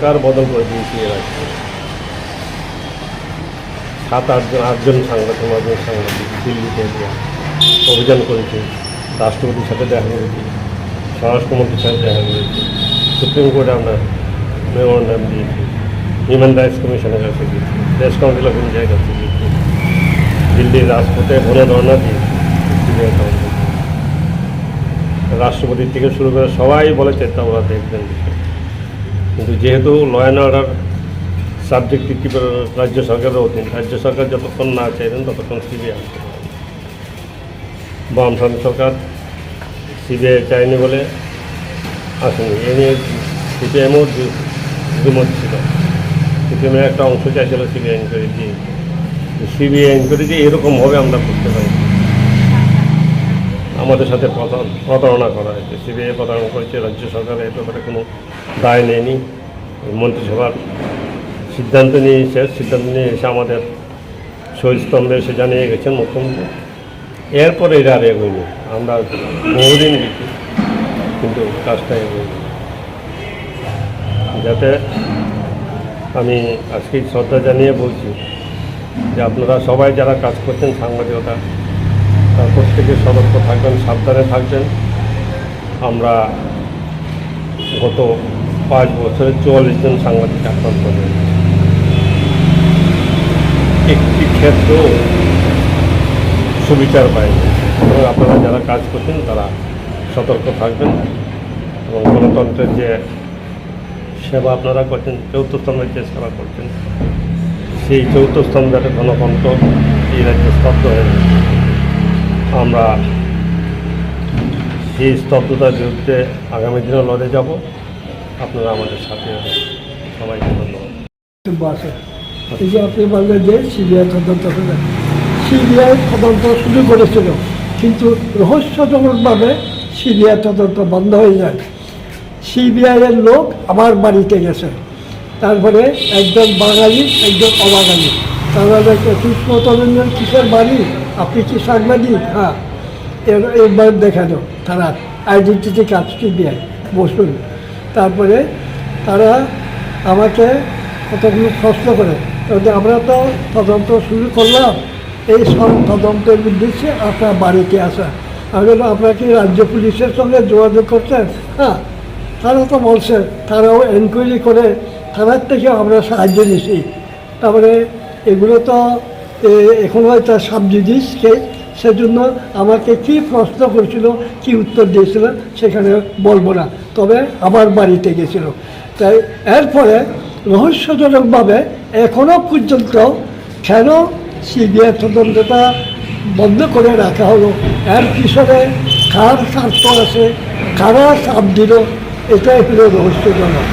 সরকার বদল করে দিয়েছি এর আগে 7-8জন সাংবাদিক দিল্লিতে অভিযান করেছি, রাষ্ট্রপতির সাথে দেখা করেছি, স্বরাষ্ট্রমন্ত্রীর সাথে দেখা করেছি, সুপ্রিম কোর্টে আমরা মেমোরান্ডাম দিয়েছি, হিউম্যান রাইটস কমিশনের কাছে গিয়েছি, প্রেস কাউন্সিল অফ ইন্ডিয়ার কাছে গিয়েছি, দিল্লির রাজপথে ধর্ণা দিয়েছি। রাষ্ট্রপতির থেকে শুরু করে সবাই বলেছে তা ওরা দেখবেন, কিন্তু যেহেতু ল অ্যান্ড অর্ডার সাবজেক্ট রাজ্য সরকারের অধীন, রাজ্য সরকার যতক্ষণ না চাইবেন ততক্ষণ সিবিআই আসতে পারেন। বামফ্রন্ট সরকার সিবিআই চায়নি বলে আসেনি। এ নিয়ে সিপিএমও দ্বিমত ছিল। সিপিএমের একটা অংশ চাইছিল সিবিআই ইনকোয়ারি দিয়ে, সিবিআই ইনকোয়ারি দিয়ে এরকমভাবে আমরা করতে পারি। আমাদের সাথে প্রতারণা করা হয়েছে, সিবিআই প্রতারণা করেছে, রাজ্য সরকার এর ব্যাপারে কোনো দায় নেয়নি। মন্ত্রিসভার সিদ্ধান্ত নিয়ে এসে আমাদের শহীদস্তম্ভে এসে জানিয়ে গেছেন মুখ্যমন্ত্রী। এরপরে এটা আর এগোয়নি, আমরা বহুদিন গেছি কিন্তু কাজটা এগোয়নি। যাতে আমি আজকে শ্রদ্ধা জানিয়ে বলছি যে আপনারা সবাই যারা কাজ করছেন সাংবাদিকতা, তার প্রত্যেকে সতর্ক থাকবেন, সাবধানে থাকবেন। আমরা গত 5 বছরে 44 জন সাংবাদিক আক্রান্ত হয়েছে, একটি ক্ষেত্রেও সুবিচার পায়নি। এবং আপনারা যারা কাজ করছেন তারা সতর্ক থাকবেন এবং গণতন্ত্রের যে সেবা আপনারা করছেন, চৌথ স্তম্ভের যে সেবা করছেন, সেই চৌথ স্তম্ভ যাতে গণতন্ত্র এই রাজ্যে স্তব্ধ হয়ে যায়। আমরা সেই স্তব্ধতার বিরুদ্ধে আগামী দিনে লড়ে যাব। আপনারা আমাদের সাথে সবাইকে ধন্যবাদ। এই যে আপনি বললেন যে সিবিআই তদন্ত করে, সিবিআই তদন্ত শুরু করেছিল, কিন্তু রহস্যজনকভাবে সিবিআই তদন্ত বন্ধ হয়ে যায়। সিবিআইয়ের লোক আমার বাড়িতে গেছে, তারপরে একজন বাঙালি একজন অবাঙালি, তারা কৃষ্ণতরঞ্জন কিসের বাড়ি, আপনি কি সাংবাদিক? হ্যাঁ, এবার দেখানো তারা আইডেন্টিটি কার্ড সিবিআই বসুন। তারপরে তারা আমাকে কতগুলো প্রশ্ন করে, তাহলে আমরা তো তদন্ত শুরু করলাম, এই সব তদন্তের উদ্দেশ্যে আপনার বাড়িতে আসা। আমি বললাম আপনারা কি রাজ্য পুলিশের সঙ্গে যোগাযোগ করছেন? হ্যাঁ, তারা তো বলছে তারাও এনকোয়ারি করে থানার থেকে আমরা সাহায্য নিছি। তারপরে এগুলো তো এখন হয়তো সাবজুডিস কেস, সেজন্য আমাকে কী প্রশ্ন করেছিল, কী উত্তর দিয়েছিল সেখানে বলবো না, তবে আমার বাড়িতে গেছিল। তাই এরপরে রহস্যজনকভাবে এখনও পর্যন্ত কেন সিবিআই তদন্তটা বন্ধ করে রাখা হলো, এর পিছনে কার স্বার্থ আছে, কারা চাপ দিল, এটাই হলো রহস্যজনক।